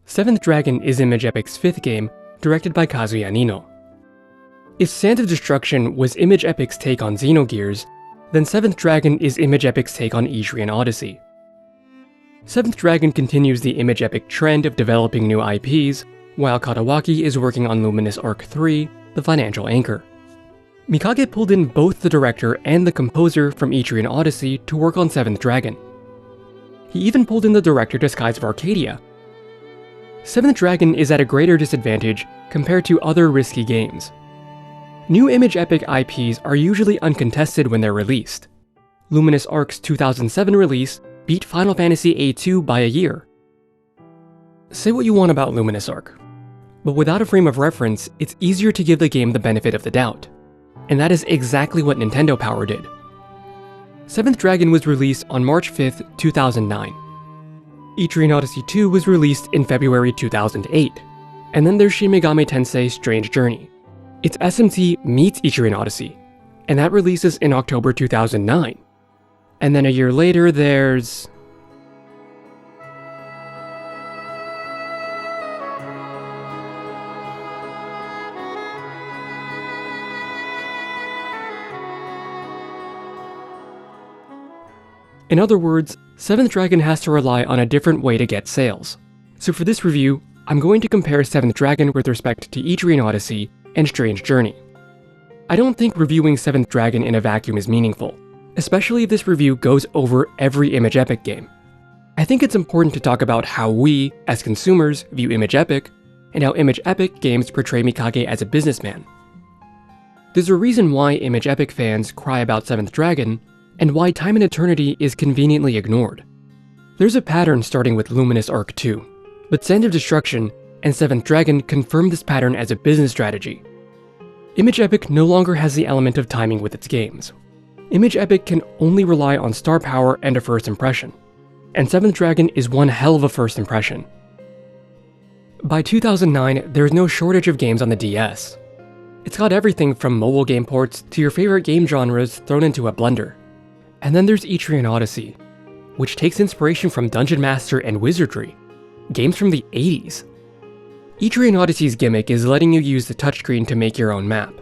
Seventh Dragon is Image Epic's fifth game, directed by Kazuya Nino. If Sand of Destruction was Image Epic's take on Xenogears, then Seventh Dragon is Image Epic's take on Etrian Odyssey. Seventh Dragon continues the Image Epic trend of developing new IPs, while Katawaki is working on Luminous Arc 3, the financial anchor. Mikage pulled in both the director and the composer from Etrian Odyssey to work on Seventh Dragon. He even pulled in the director to Skies of Arcadia. Seventh Dragon is at a greater disadvantage compared to other risky games. New Image Epic IPs are usually uncontested when they're released. Luminous Arc's 2007 release beat Final Fantasy A2 by a year. Say what you want about Luminous Arc, but without a frame of reference, it's easier to give the game the benefit of the doubt. And that is exactly what Nintendo Power did. Seventh Dragon was released on March 5th, 2009. Etrian Odyssey 2 was released in February 2008, and then there's Shin Megami Tensei Strange Journey. It's SMT meets Etrian Odyssey, and that releases in October 2009. And then a year later there's... In other words, Seventh Dragon has to rely on a different way to get sales. So for this review, I'm going to compare Seventh Dragon with respect to Etrian Odyssey and Strange Journey. I don't think reviewing Seventh Dragon in a vacuum is meaningful, especially if this review goes over every Image Epic game. I think it's important to talk about how we, as consumers, view Image Epic, and how Image Epic games portray Mikage as a businessman. There's a reason why Image Epic fans cry about Seventh Dragon, and why Time and Eternity is conveniently ignored. There's a pattern starting with Luminous Arc 2, but Sand of Destruction and Seventh Dragon confirm this pattern as a business strategy. Image Epic no longer has the element of timing with its games. Image Epic can only rely on star power and a first impression, and Seventh Dragon is one hell of a first impression. By 2009, there's no shortage of games on the DS. It's got everything from mobile game ports to your favorite game genres thrown into a blender. And then there's Etrian Odyssey, which takes inspiration from Dungeon Master and Wizardry, games from the 80s. Etrian Odyssey's gimmick is letting you use the touchscreen to make your own map.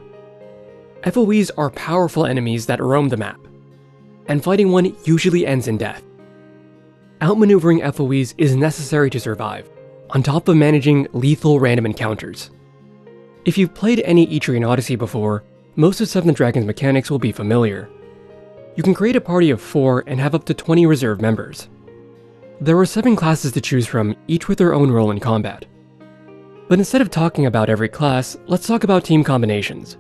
FOEs are powerful enemies that roam the map, and fighting one usually ends in death. Outmaneuvering FOEs is necessary to survive, on top of managing lethal random encounters. If you've played any Etrian Odyssey before, most of Seventh Dragon's mechanics will be familiar. You can create a party of 4 and have up to 20 reserve members. There are 7 classes to choose from, each with their own role in combat. But instead of talking about every class, let's talk about team combinations.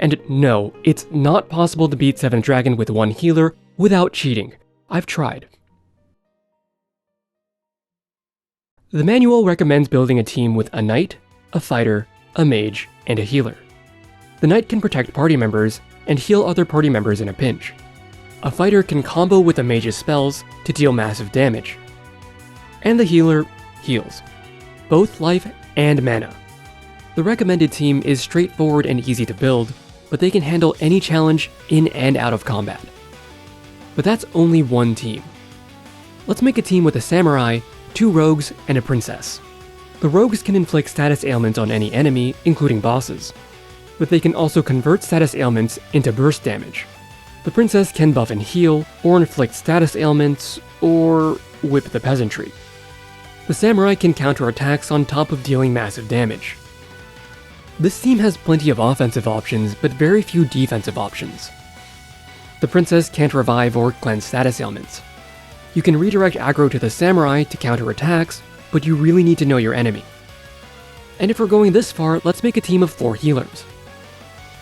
And no, it's not possible to beat Seventh Dragon with one healer without cheating. I've tried. The manual recommends building a team with a knight, a fighter, a mage, and a healer. The knight can protect party members and heal other party members in a pinch. A fighter can combo with a mage's spells to deal massive damage. And the healer heals, both life and mana. The recommended team is straightforward and easy to build, but they can handle any challenge in and out of combat. But that's only one team. Let's make a team with a samurai, 2 rogues, and a princess. The rogues can inflict status ailments on any enemy, including bosses, but they can also convert status ailments into burst damage. The princess can buff and heal, or inflict status ailments, or whip the peasantry. The samurai can counter attacks on top of dealing massive damage. This team has plenty of offensive options, but very few defensive options. The princess can't revive or cleanse status ailments. You can redirect aggro to the samurai to counter attacks, but you really need to know your enemy. And if we're going this far, let's make a team of 4 healers.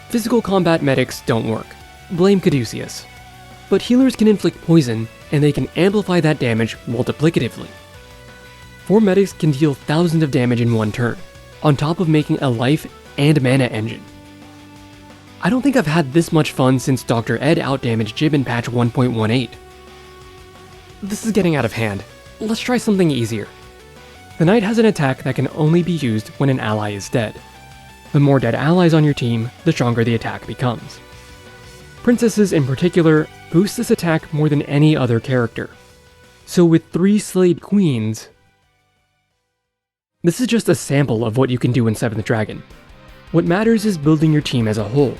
Physical combat medics don't work. Blame Caduceus. But healers can inflict poison, and they can amplify that damage multiplicatively. 4 medics can deal thousands of damage in one turn, on top of making a life and mana engine. I don't think I've had this much fun since Dr. Ed outdamaged Jib in patch 1.18. This is getting out of hand. Let's try something easier. The knight has an attack that can only be used when an ally is dead. The more dead allies on your team, the stronger the attack becomes. Princesses in particular boost this attack more than any other character. So with 3 slayed queens... This is just a sample of what you can do in 7th Dragon. What matters is building your team as a whole.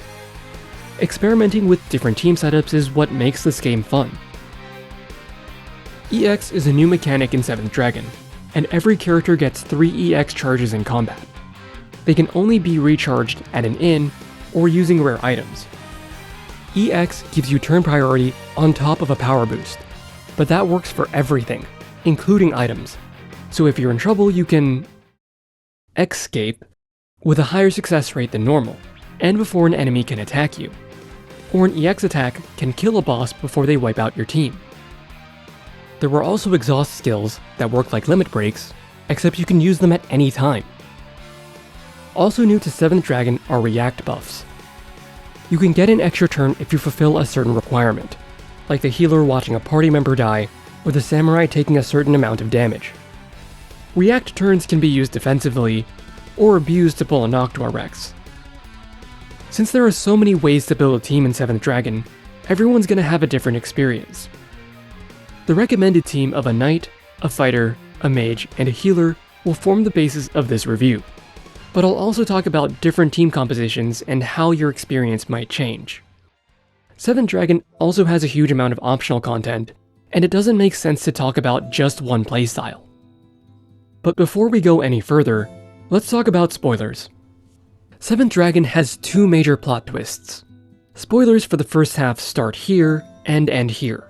Experimenting with different team setups is what makes this game fun. EX is a new mechanic in 7th Dragon, and every character gets 3 EX charges in combat. They can only be recharged at an inn or using rare items. EX gives you turn priority on top of a power boost, but that works for everything, including items. So if you're in trouble, you can escape with a higher success rate than normal, and before an enemy can attack you. Or an EX attack can kill a boss before they wipe out your team. There were also exhaust skills that work like limit breaks, except you can use them at any time. Also new to 7th Dragon are react buffs. You can get an extra turn if you fulfill a certain requirement, like the healer watching a party member die, or the samurai taking a certain amount of damage. React turns can be used defensively, or abused to pull a Noctua Rex. Since there are so many ways to build a team in 7th Dragon, everyone's gonna have a different experience. The recommended team of a knight, a fighter, a mage, and a healer will form the basis of this review. But I'll also talk about different team compositions and how your experience might change. 7th Dragon also has a huge amount of optional content, and it doesn't make sense to talk about just one playstyle. But before we go any further, let's talk about spoilers. 7th Dragon has 2 major plot twists. Spoilers for the first half start here and end here.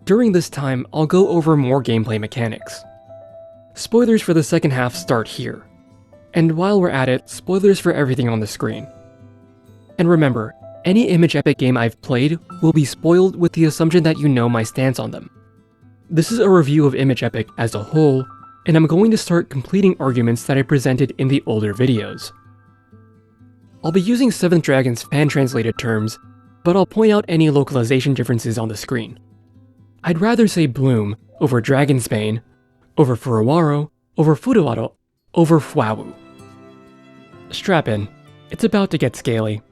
During this time, I'll go over more gameplay mechanics. Spoilers for the second half start here. And while we're at it, spoilers for everything on the screen. And remember, any Image Epic game I've played will be spoiled with the assumption that you know my stance on them. This is a review of Image Epic as a whole, and I'm going to start completing arguments that I presented in the older videos. I'll be using 7th Dragon's fan-translated terms, but I'll point out any localization differences on the screen. I'd rather say Bloom over Dragonsbane, over Furuwaro, over Furuwaro, over Fuawu. Strap in, it's about to get scaly.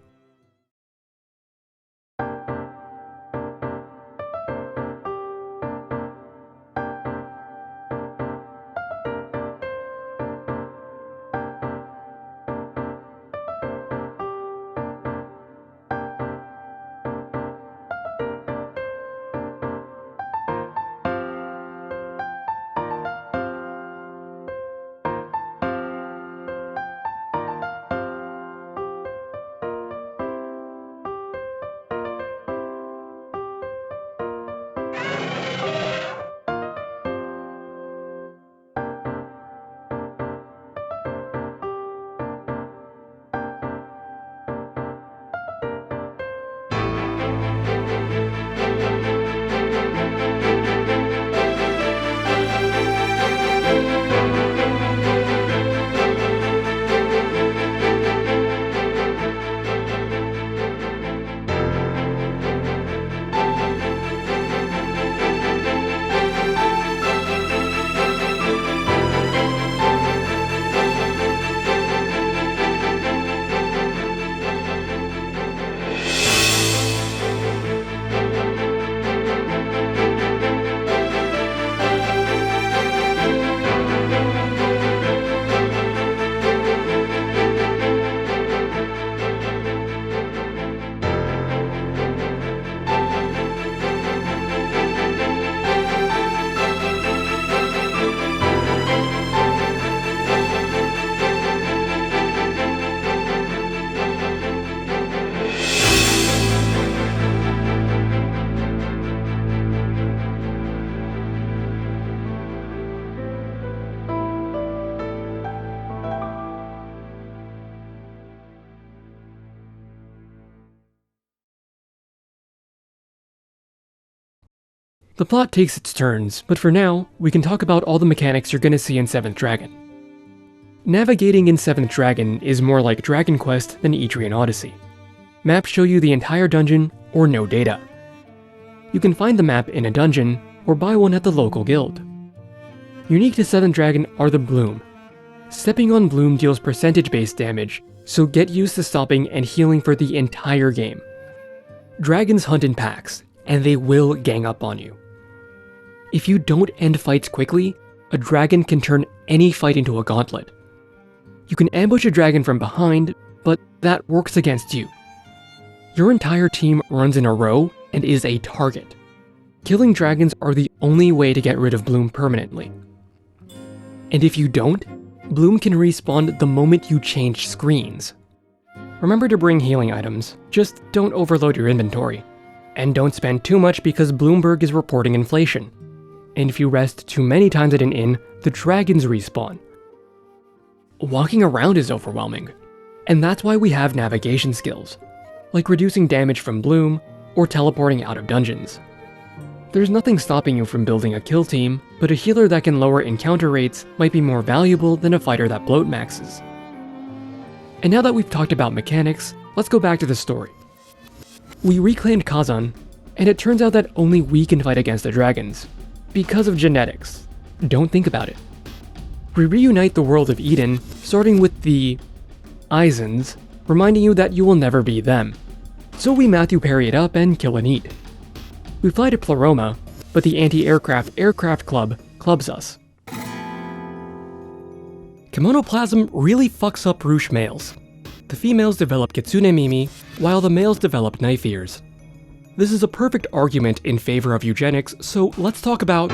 The plot takes its turns, but for now, we can talk about all the mechanics you're gonna see in 7th Dragon. Navigating in 7th Dragon is more like Dragon Quest than Etrian Odyssey. Maps show you the entire dungeon, or no data. You can find the map in a dungeon, or buy one at the local guild. Unique to 7th Dragon are the Bloom. Stepping on Bloom deals percentage-based damage, so get used to stopping and healing for the entire game. Dragons hunt in packs, and they will gang up on you. If you don't end fights quickly, a dragon can turn any fight into a gauntlet. You can ambush a dragon from behind, but that works against you. Your entire team runs in a row and is a target. Killing dragons are the only way to get rid of Bloom permanently. And if you don't, Bloom can respawn the moment you change screens. Remember to bring healing items, just don't overload your inventory. And don't spend too much because Bloomberg is reporting inflation. And if you rest too many times at an inn, the dragons respawn. Walking around is overwhelming, and that's why we have navigation skills, like reducing damage from Bloom or teleporting out of dungeons. There's nothing stopping you from building a kill team, but a healer that can lower encounter rates might be more valuable than a fighter that bloat maxes. And now that we've talked about mechanics, let's go back to the story. We reclaimed Kazan, and it turns out that only we can fight against the dragons, because of genetics. Don't think about it. We reunite the world of Eden, starting with the Izens, reminding you that you will never be them. So we Matthew Perry it up and kill and eat. We fly to Pleroma, but the Anti-Aircraft Club clubs us. Kemonoplasm really fucks up Roosh males. The females develop Kitsune Mimi, while the males develop knife ears. This is a perfect argument in favor of eugenics, so let's talk about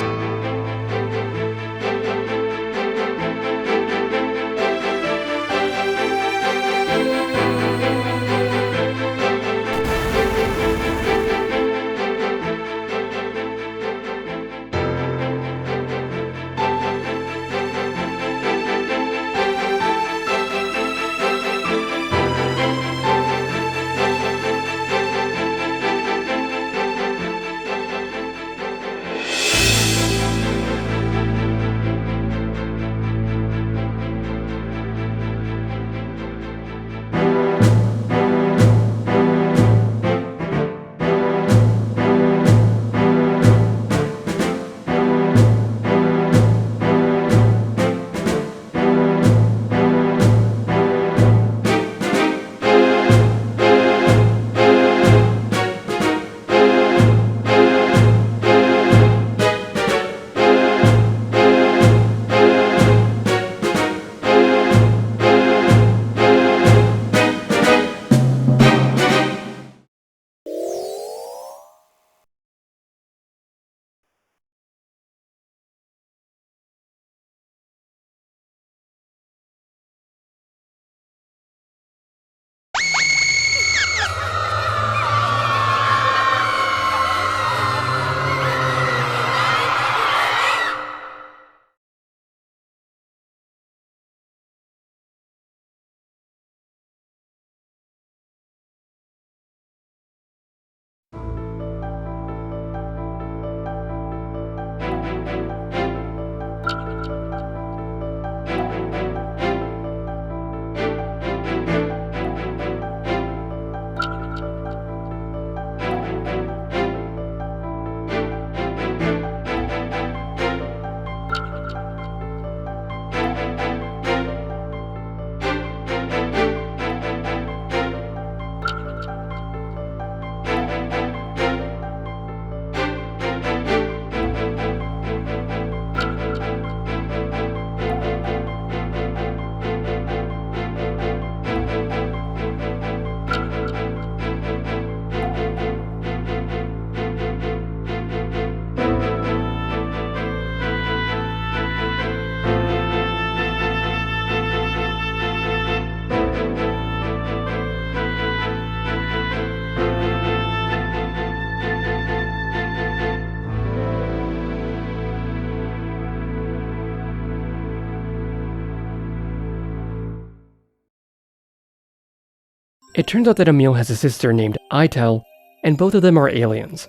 It turns out that Emil has a sister named Itel, and both of them are aliens.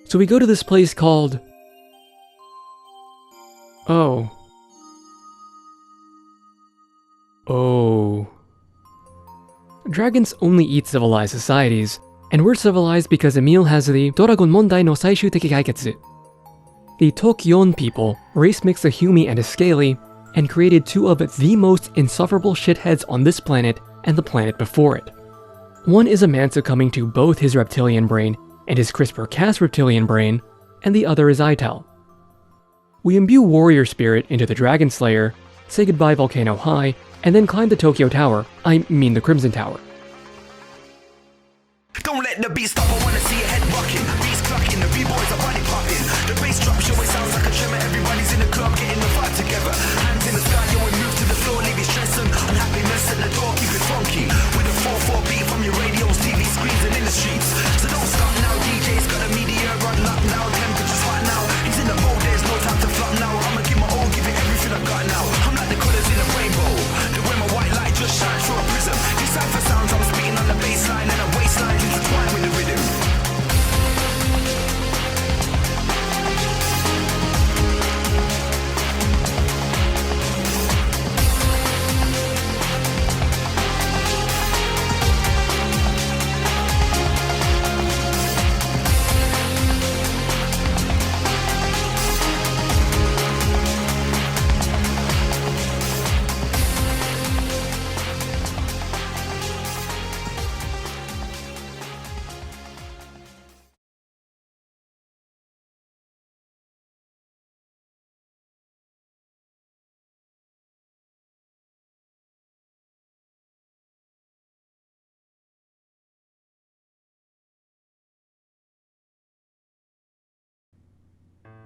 So we go to this place called... Oh. Dragons only eat civilized societies, and we're civilized because Emil has the Dragon Mondai no Saishuuteki Kaiketsu. The Tokyon people, race mix a Humi and a Scaly, and created two of the most insufferable shitheads on this planet and the planet before it. One is a man succumbing to both his reptilian brain and his CRISPR-Cas reptilian brain, and the other is Ital. We imbue warrior spirit into the Dragon Slayer, say goodbye Volcano High, and then climb the Tokyo Tower, I mean the Crimson Tower. Don't let the beat stop, I wanna see your head rocking. Beats clucking, the b-boys are body popping. The bass drop show, it sounds like a tremor. Everybody's in the club, getting the vibe together. Hands in the sky, yo, we move to the floor, leave it stressing. Unhappiness at the door, keep it funky. With a 4/4 beat from your radios, TV screens, and in the streets. So don't stop now, DJ's got a meteor run up now. Temperature's hot now, he's in the mode, there's no time to flop now. I'ma give my all, give it everything I got now. I'm like the colours in a rainbow. The way my white light just shines through a prism. These cipher sounds, I'm spitting on the bassline and a waistline intertwined with the rhythm.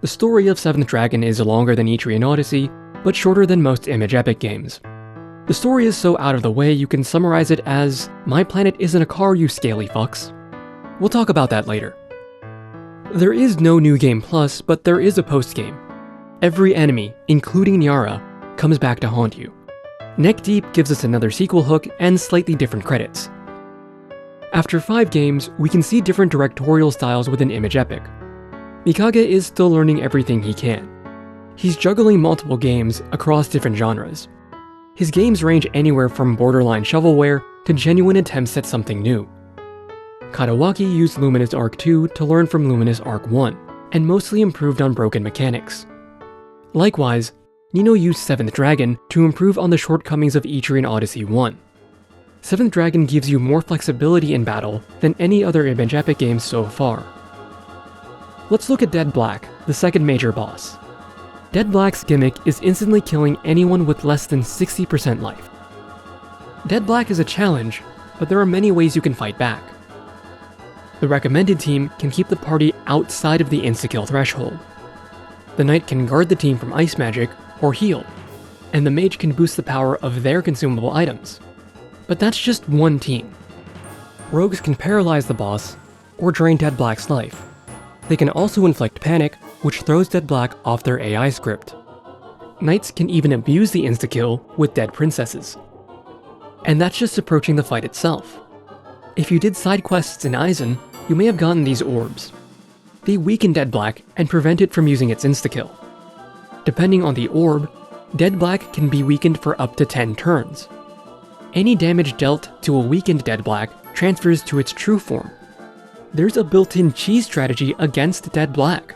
The story of 7th Dragon is longer than Etrian Odyssey, but shorter than most Image Epic games. The story is so out of the way you can summarize it as, my planet isn't a car, you scaly fucks. We'll talk about that later. There is no New Game Plus, but there is a post-game. Every enemy, including Nyara, comes back to haunt you. Neck Deep gives us another sequel hook and slightly different credits. After 5 games, we can see different directorial styles within Image Epic. Mikage is still learning everything he can. He's juggling multiple games across different genres. His games range anywhere from borderline shovelware to genuine attempts at something new. Kadawaki used Luminous Arc 2 to learn from Luminous Arc 1, and mostly improved on broken mechanics. Likewise, Nino used 7th Dragon to improve on the shortcomings of Etrian Odyssey 1. 7th Dragon gives you more flexibility in battle than any other Image Epic game so far. Let's look at Dead Black, the second major boss. Dead Black's gimmick is instantly killing anyone with less than 60% life. Dead Black is a challenge, but there are many ways you can fight back. The recommended team can keep the party outside of the insta-kill threshold. The knight can guard the team from ice magic or heal, and the mage can boost the power of their consumable items. But that's just one team. Rogues can paralyze the boss or drain Dead Black's life. They can also inflict panic, which throws Dead Black off their AI script. Knights can even abuse the insta-kill with dead princesses. And that's just approaching the fight itself. If you did side quests in Eisen, you may have gotten these orbs. They weaken Dead Black and prevent it from using its insta-kill. Depending on the orb, Dead Black can be weakened for up to 10 turns. Any damage dealt to a weakened Dead Black transfers to its true form. There's a built-in cheese strategy against Dead Black.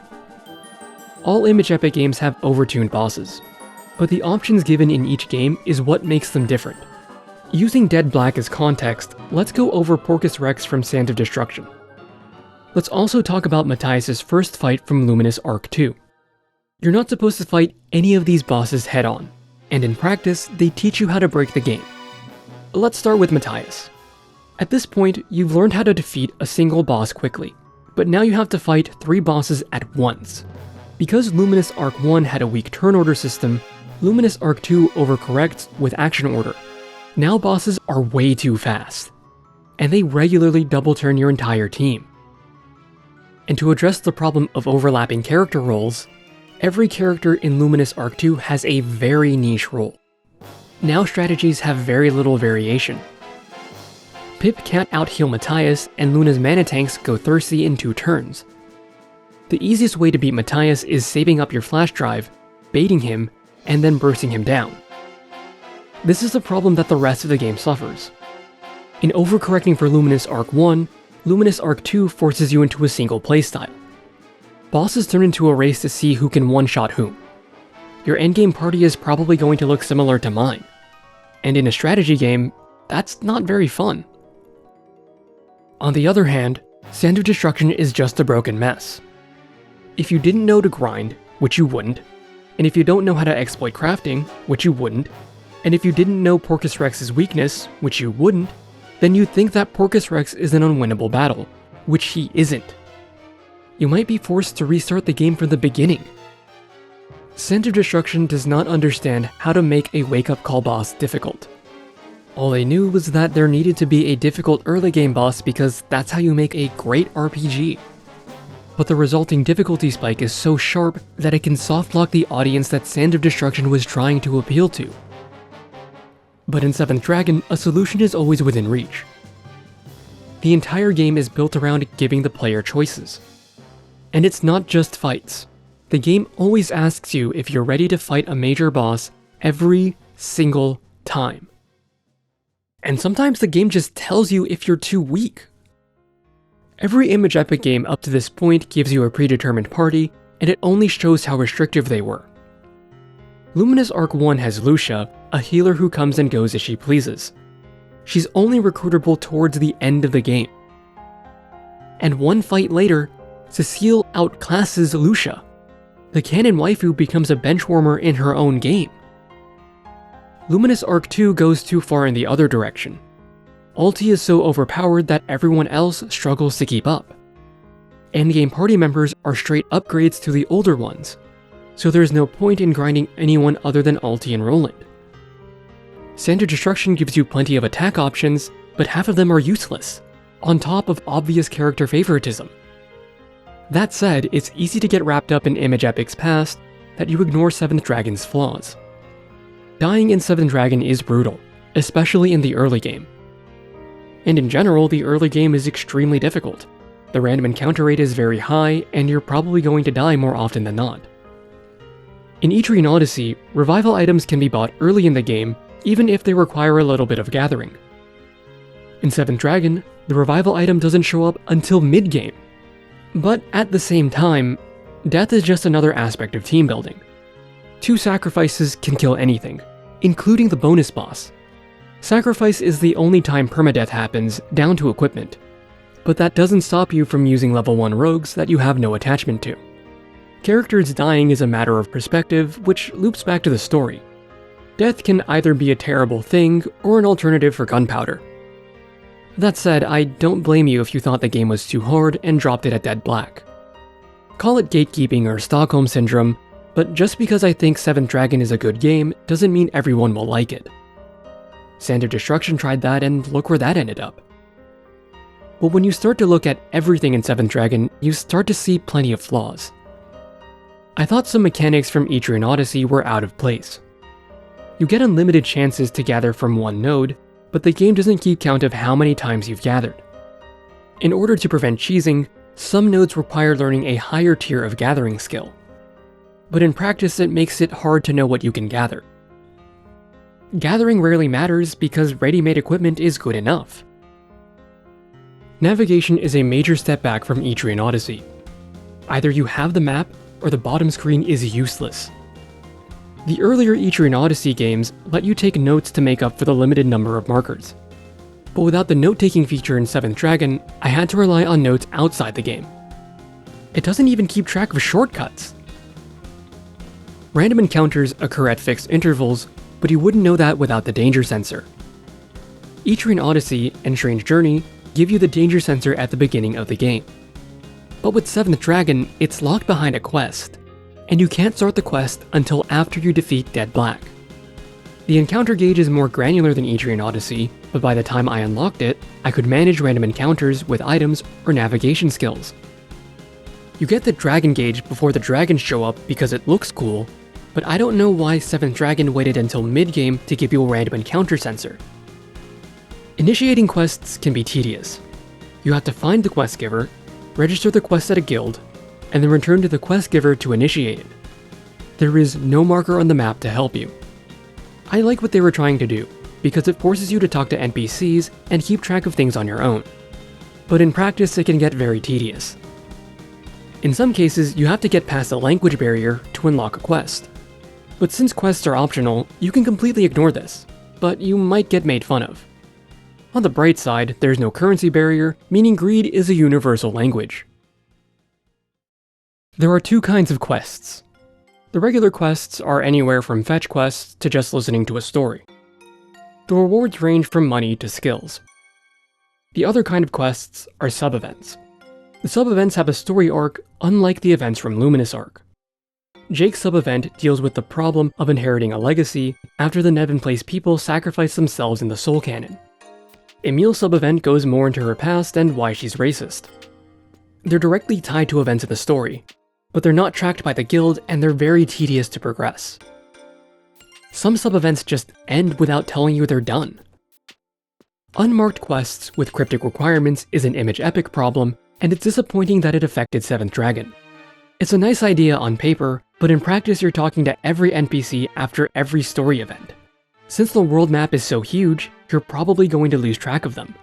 All Image Epic games have overtuned bosses, but the options given in each game is what makes them different. Using Dead Black as context, let's go over Porcus Rex from Sand of Destruction. Let's also talk about Matthias' first fight from Luminous Arc 2. You're not supposed to fight any of these bosses head-on, and in practice, they teach you how to break the game. Let's start with Matthias. At this point, you've learned how to defeat a single boss quickly, but now you have to fight 3 bosses at once. Because Luminous Arc 1 had a weak turn order system, Luminous Arc 2 overcorrects with action order. Now bosses are way too fast, and they regularly double turn your entire team. And to address the problem of overlapping character roles, every character in Luminous Arc 2 has a very niche role. Now strategies have very little variation. Pip can't out-heal Matthias, and Luna's mana tanks go thirsty in 2 turns. The easiest way to beat Matthias is saving up your flash drive, baiting him, and then bursting him down. This is a problem that the rest of the game suffers. In overcorrecting for Luminous Arc 1, Luminous Arc 2 forces you into a single playstyle. Bosses turn into a race to see who can one-shot whom. Your endgame party is probably going to look similar to mine. And in a strategy game, that's not very fun. On the other hand, Sand of Destruction is just a broken mess. If you didn't know to grind, which you wouldn't, and if you don't know how to exploit crafting, which you wouldn't, and if you didn't know Porcus Rex's weakness, which you wouldn't, then you'd think that Porcus Rex is an unwinnable battle, which he isn't. You might be forced to restart the game from the beginning. Sand of Destruction does not understand how to make a wake-up call boss difficult. All they knew was that there needed to be a difficult early game boss because that's how you make a great RPG. But the resulting difficulty spike is so sharp that it can softlock the audience that Sand of Destruction was trying to appeal to. But in 7th Dragon, a solution is always within reach. The entire game is built around giving the player choices. And it's not just fights. The game always asks you if you're ready to fight a major boss every single time. And sometimes the game just tells you if you're too weak. Every Image Epic game up to this point gives you a predetermined party, and it only shows how restrictive they were. Luminous Arc 1 has Lucia, a healer who comes and goes as she pleases. She's only recruitable towards the end of the game. And one fight later, Cecile outclasses Lucia. The canon waifu becomes a benchwarmer in her own game. Luminous Arc 2 goes too far in the other direction. Ulti is so overpowered that everyone else struggles to keep up. Endgame party members are straight upgrades to the older ones, so there's no point in grinding anyone other than Ulti and Roland. Sand of Destruction gives you plenty of attack options, but half of them are useless, on top of obvious character favoritism. That said, it's easy to get wrapped up in Image Epic's past that you ignore 7th Dragon's flaws. Dying in 7th Dragon is brutal, especially in the early game. And in general, the early game is extremely difficult. The random encounter rate is very high, and you're probably going to die more often than not. In Etrian Odyssey, revival items can be bought early in the game, even if they require a little bit of gathering. In 7th Dragon, the revival item doesn't show up until mid-game. But at the same time, death is just another aspect of team building. 2 sacrifices can kill anything, including the bonus boss. Sacrifice is the only time permadeath happens, down to equipment. But that doesn't stop you from using level 1 rogues that you have no attachment to. Characters dying is a matter of perspective, which loops back to the story. Death can either be a terrible thing, or an alternative for gunpowder. That said, I don't blame you if you thought the game was too hard and dropped it at dead black. Call it gatekeeping or Stockholm Syndrome, but just because I think 7th Dragon is a good game doesn't mean everyone will like it. Sand of Destruction tried that, and look where that ended up. But when you start to look at everything in 7th Dragon, you start to see plenty of flaws. I thought some mechanics from Etrian Odyssey were out of place. You get unlimited chances to gather from one node, but the game doesn't keep count of how many times you've gathered. In order to prevent cheesing, some nodes require learning a higher tier of gathering skill. But in practice, it makes it hard to know what you can gather. Gathering rarely matters because ready-made equipment is good enough. Navigation is a major step back from Etrian Odyssey. Either you have the map, or the bottom screen is useless. The earlier Etrian Odyssey games let you take notes to make up for the limited number of markers. But without the note-taking feature in 7th Dragon, I had to rely on notes outside the game. It doesn't even keep track of shortcuts. Random encounters occur at fixed intervals, but you wouldn't know that without the danger sensor. Etrian Odyssey and Strange Journey give you the danger sensor at the beginning of the game. But with 7th Dragon, it's locked behind a quest, and you can't start the quest until after you defeat Dead Black. The encounter gauge is more granular than Etrian Odyssey, but by the time I unlocked it, I could manage random encounters with items or navigation skills. You get the dragon gauge before the dragons show up because it looks cool, but I don't know why 7th Dragon waited until mid-game to give you a random encounter sensor. Initiating quests can be tedious. You have to find the quest giver, register the quest at a guild, and then return to the quest giver to initiate it. There is no marker on the map to help you. I like what they were trying to do, because it forces you to talk to NPCs and keep track of things on your own. But in practice, it can get very tedious. In some cases, you have to get past a language barrier to unlock a quest. But since quests are optional, you can completely ignore this, but you might get made fun of. On the bright side, there's no currency barrier, meaning greed is a universal language. There are two kinds of quests. The regular quests are anywhere from fetch quests to just listening to a story. The rewards range from money to skills. The other kind of quests are sub-events. The sub-events have a story arc unlike the events from Luminous Arc. Jake's sub-event deals with the problem of inheriting a legacy after the Nevin Place people sacrifice themselves in the Soul Canon. Emil's sub-event goes more into her past and why she's racist. They're directly tied to events of the story, but they're not tracked by the guild and they're very tedious to progress. Some sub-events just end without telling you they're done. Unmarked quests with cryptic requirements is an image epic problem, and it's disappointing that it affected 7th Dragon. It's a nice idea on paper, but in practice you're talking to every NPC after every story event. Since the world map is so huge, you're probably going to lose track of them.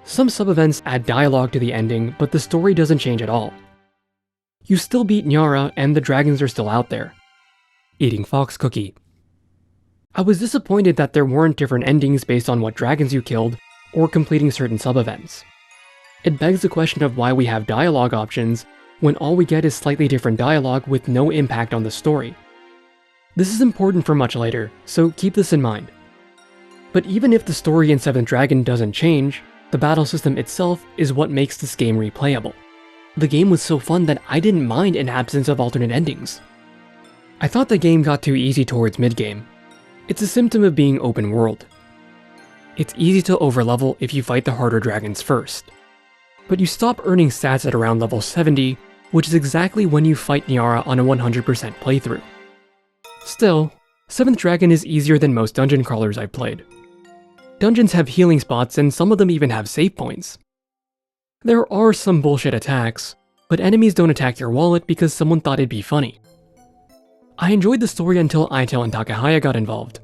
Some sub-events add dialogue to the ending, but the story doesn't change at all. You still beat Nyara, and the dragons are still out there. Eating fox cookie. I was disappointed that there weren't different endings based on what dragons you killed, or completing certain sub-events. It begs the question of why we have dialogue options, when all we get is slightly different dialogue with no impact on the story. This is important for much later, so keep this in mind. But even if the story in 7th Dragon doesn't change, the battle system itself is what makes this game replayable. The game was so fun that I didn't mind an absence of alternate endings. I thought the game got too easy towards mid-game. It's a symptom of being open world. It's easy to overlevel if you fight the harder dragons first. But you stop earning stats at around level 70, which is exactly when you fight Nyara on a 100% playthrough. Still, 7th Dragon is easier than most dungeon crawlers I've played. Dungeons have healing spots and some of them even have save points. There are some bullshit attacks, but enemies don't attack your wallet because someone thought it'd be funny. I enjoyed the story until Eitel and Takahaya got involved.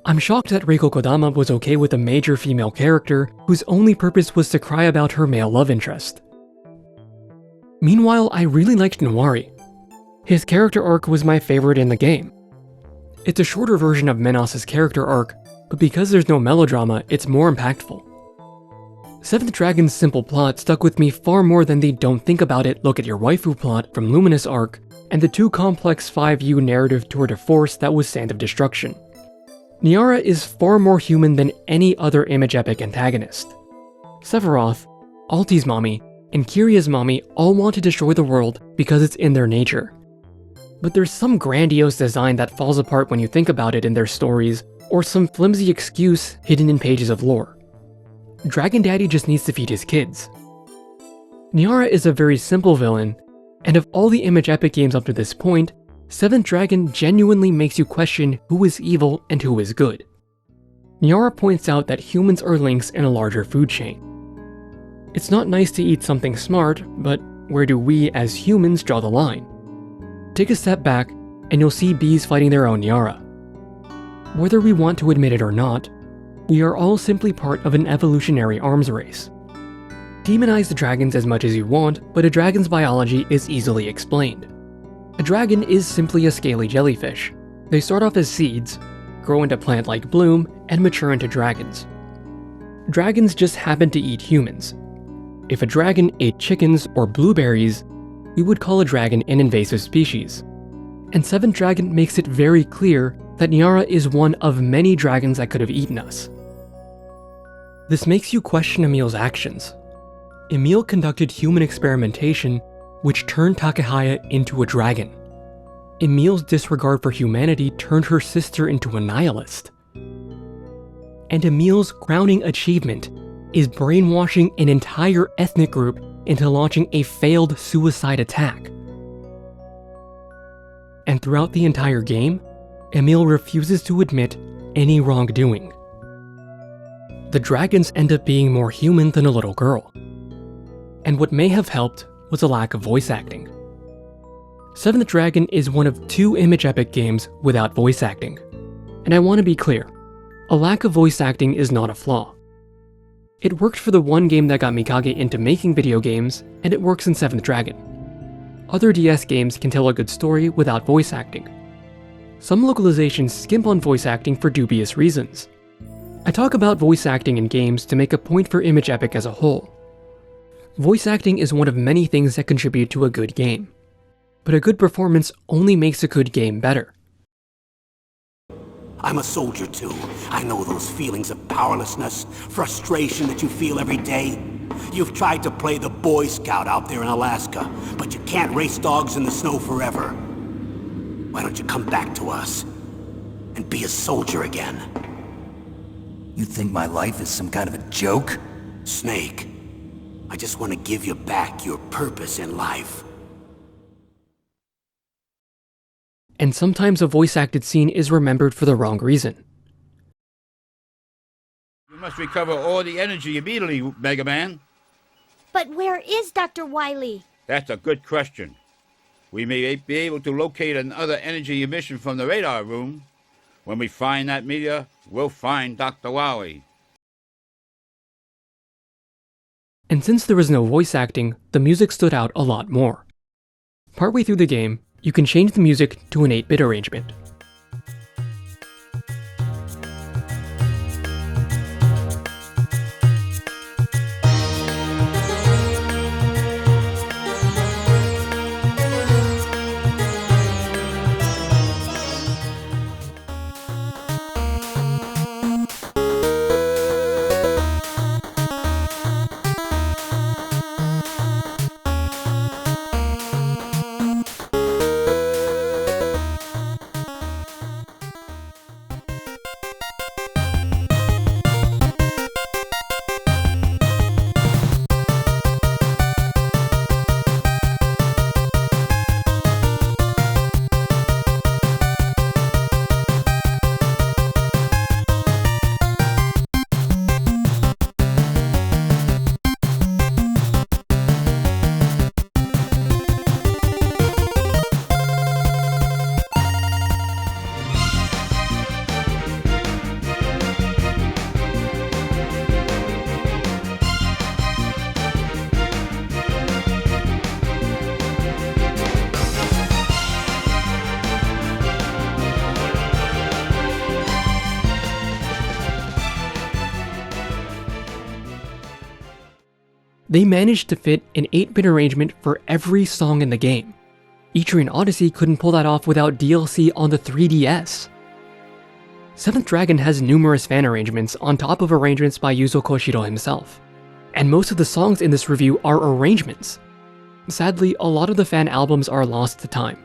I'm shocked that Reiko Kodama was okay with a major female character whose only purpose was to cry about her male love interest. Meanwhile, I really liked Nawari. His character arc was my favorite in the game. It's a shorter version of Menos' character arc, but because there's no melodrama, it's more impactful. 7th Dragon's simple plot stuck with me far more than the don't think about it, look at your waifu plot from Luminous Arc, and the too complex 5U narrative tour de force that was Sand of Destruction. Nyara is far more human than any other image epic antagonist. Sephiroth, Alti's mommy, and Kiria's mommy all want to destroy the world because it's in their nature. But there's some grandiose design that falls apart when you think about it in their stories, or some flimsy excuse hidden in pages of lore. Dragon Daddy just needs to feed his kids. Nyara is a very simple villain, and of all the image epic games up to this point, 7th Dragon genuinely makes you question who is evil and who is good. Nyara points out that humans are links in a larger food chain. It's not nice to eat something smart, but where do we as humans draw the line? Take a step back, and you'll see bees fighting their own Nyara. Whether we want to admit it or not, we are all simply part of an evolutionary arms race. Demonize the dragons as much as you want, but a dragon's biology is easily explained. A dragon is simply a scaly jellyfish. They start off as seeds, grow into plant-like bloom, and mature into dragons. Dragons just happen to eat humans. If a dragon ate chickens or blueberries, we would call a dragon an invasive species. And 7th Dragon makes it very clear that Nyara is one of many dragons that could have eaten us. This makes you question Emil's actions. Emil conducted human experimentation, which turned Takahaya into a dragon. Emil's disregard for humanity turned her sister into a nihilist. And Emil's crowning achievement is brainwashing an entire ethnic group into launching a failed suicide attack. And throughout the entire game, Emil refuses to admit any wrongdoing. The dragons end up being more human than a little girl. And what may have helped was a lack of voice acting. 7th Dragon is one of 2 Image Epic games without voice acting. And I want to be clear, a lack of voice acting is not a flaw. It worked for the one game that got Mikage into making video games, and it works in 7th Dragon. Other DS games can tell a good story without voice acting. Some localizations skimp on voice acting for dubious reasons. I talk about voice acting in games to make a point for Image Epic as a whole. Voice acting is one of many things that contribute to a good game. But a good performance only makes a good game better. I'm a soldier too. I know those feelings of powerlessness, frustration that you feel every day. You've tried to play the Boy Scout out there in Alaska, but you can't race dogs in the snow forever. Why don't you come back to us and be a soldier again? You think my life is some kind of a joke? Snake, I just want to give you back your purpose in life. And sometimes a voice-acted scene is remembered for the wrong reason. You must recover all the energy immediately, Mega Man. But where is Dr. Wily? That's a good question. We may be able to locate another energy emission from the radar room. When we find that meteor, we'll find Dr. Wily. And since there was no voice acting, the music stood out a lot more. Partway through the game, you can change the music to an 8-bit arrangement. They managed to fit an 8-bit arrangement for every song in the game. Etrian Odyssey couldn't pull that off without DLC on the 3DS. 7th Dragon has numerous fan arrangements on top of arrangements by Yuzo Koshiro himself. And most of the songs in this review are arrangements. Sadly, a lot of the fan albums are lost to time.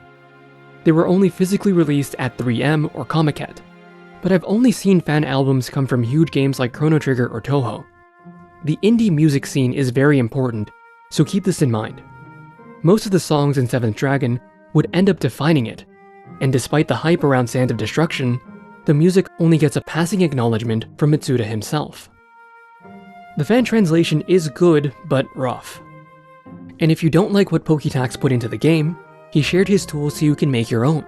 They were only physically released at 3M or Comiket. But I've only seen fan albums come from huge games like Chrono Trigger or Toho. The indie music scene is very important, so keep this in mind. Most of the songs in 7th Dragon would end up defining it, and despite the hype around Sand of Destruction, the music only gets a passing acknowledgement from Mitsuda himself. The fan translation is good, but rough. And if you don't like what Pokitax put into the game, he shared his tools so you can make your own.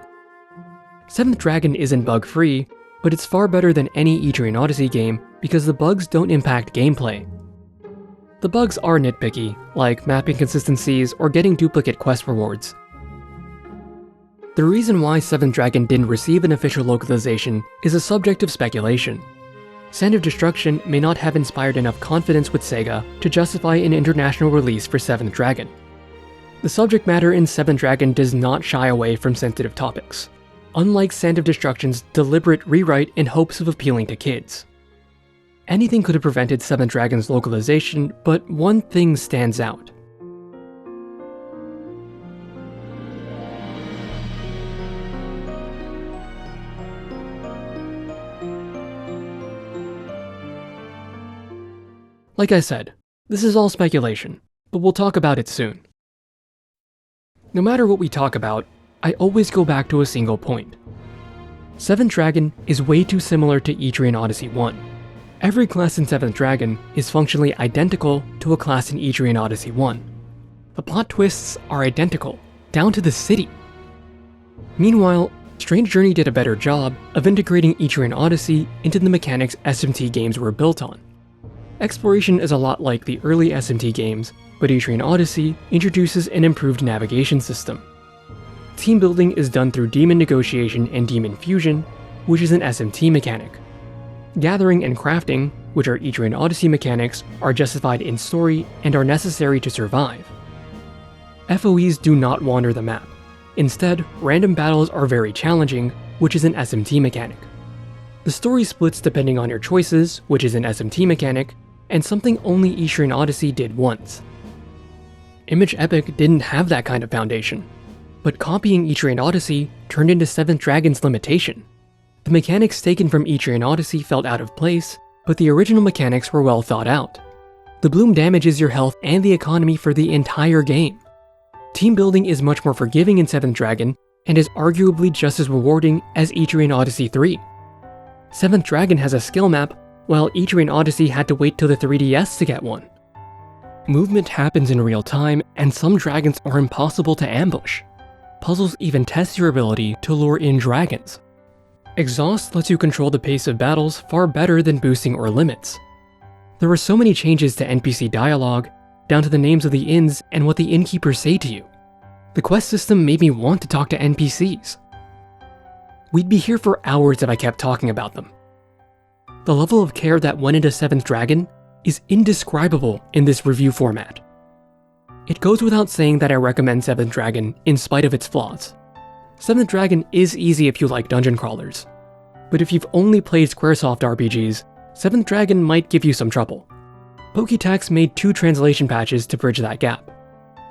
7th Dragon isn't bug-free, but it's far better than any Etrian Odyssey game because the bugs don't impact gameplay. The bugs are nitpicky, like map inconsistencies or getting duplicate quest rewards. The reason why 7th Dragon didn't receive an official localization is a subject of speculation. Sand of Destruction may not have inspired enough confidence with Sega to justify an international release for 7th Dragon. The subject matter in 7th Dragon does not shy away from sensitive topics, unlike Sand of Destruction's deliberate rewrite in hopes of appealing to kids. Anything could have prevented 7th Dragon's localization, but one thing stands out. Like I said, this is all speculation, but we'll talk about it soon. No matter what we talk about, I always go back to a single point. 7th Dragon is way too similar to Etrian Odyssey 1. Every class in 7th Dragon is functionally identical to a class in Etrian Odyssey 1. The plot twists are identical, down to the city. Meanwhile, Strange Journey did a better job of integrating Etrian Odyssey into the mechanics SMT games were built on. Exploration is a lot like the early SMT games, but Etrian Odyssey introduces an improved navigation system. Team building is done through demon negotiation and demon fusion, which is an SMT mechanic. Gathering and crafting, which are Etrian Odyssey mechanics, are justified in story and are necessary to survive. FOEs do not wander the map. Instead, random battles are very challenging, which is an SMT mechanic. The story splits depending on your choices, which is an SMT mechanic, and something only Etrian Odyssey did once. Image Epic didn't have that kind of foundation, but copying Etrian Odyssey turned into 7th Dragon's limitation. The mechanics taken from Etrian Odyssey felt out of place, but the original mechanics were well thought out. The bloom damages your health and the economy for the entire game. Team building is much more forgiving in 7th Dragon, and is arguably just as rewarding as Etrian Odyssey 3. 7th Dragon has a skill map, while Etrian Odyssey had to wait till the 3DS to get one. Movement happens in real time, and some dragons are impossible to ambush. Puzzles even test your ability to lure in dragons. Exhaust lets you control the pace of battles far better than boosting or limits. There were so many changes to NPC dialogue, down to the names of the inns and what the innkeepers say to you. The quest system made me want to talk to NPCs. We'd be here for hours if I kept talking about them. The level of care that went into 7th Dragon is indescribable in this review format. It goes without saying that I recommend 7th Dragon in spite of its flaws. 7th Dragon is easy if you like dungeon crawlers, but if you've only played Squaresoft RPGs, 7th Dragon might give you some trouble. Pokitax made 2 translation patches to bridge that gap.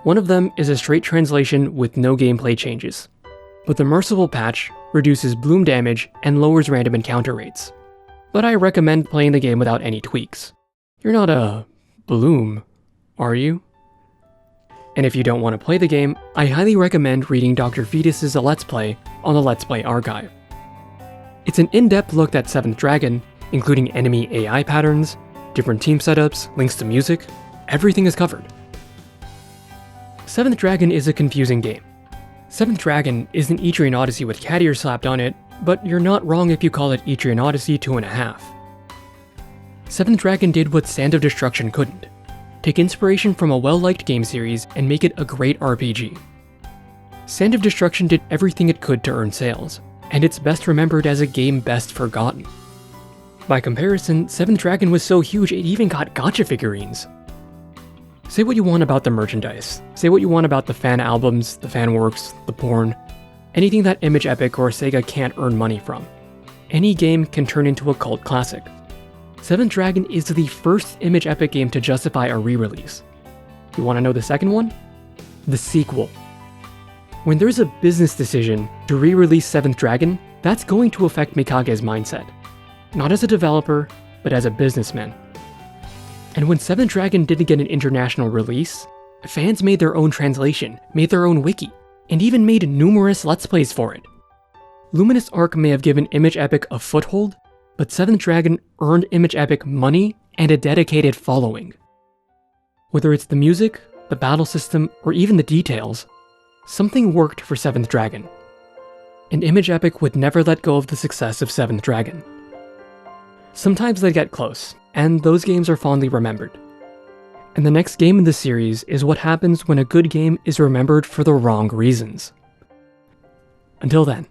One of them is a straight translation with no gameplay changes, but the Merciful patch reduces bloom damage and lowers random encounter rates. But I recommend playing the game without any tweaks. You're not a bloom, are you? And if you don't want to play the game, I highly recommend reading Dr. Fetus's Let's Play on the Let's Play archive. It's an in-depth look at 7th Dragon, including enemy AI patterns, different team setups, links to music, everything is covered. 7th Dragon is a confusing game. 7th Dragon is an Etrian Odyssey with cat ears slapped on it, but you're not wrong if you call it Etrian Odyssey 2.5. 7th Dragon did what Sand of Destruction couldn't. Take inspiration from a well-liked game series and make it a great RPG. Sand of Destruction did everything it could to earn sales, and it's best remembered as a game best forgotten. By comparison, 7th Dragon was so huge it even got gacha figurines. Say what you want about the merchandise, say what you want about the fan albums, the fan works, the porn, anything that Image Epic or Sega can't earn money from. Any game can turn into a cult classic. 7th Dragon is the first Image Epic game to justify a re-release. You want to know the second one? The sequel. When there's a business decision to re-release 7th Dragon, that's going to affect Mikage's mindset. Not as a developer, but as a businessman. And when 7th Dragon didn't get an international release, fans made their own translation, made their own wiki, and even made numerous Let's Plays for it. Luminous Arc may have given Image Epic a foothold, but 7th Dragon earned Image Epic money and a dedicated following. Whether it's the music, the battle system, or even the details, something worked for 7th Dragon. And Image Epic would never let go of the success of 7th Dragon. Sometimes they get close, and those games are fondly remembered. And the next game in the series is what happens when a good game is remembered for the wrong reasons. Until then.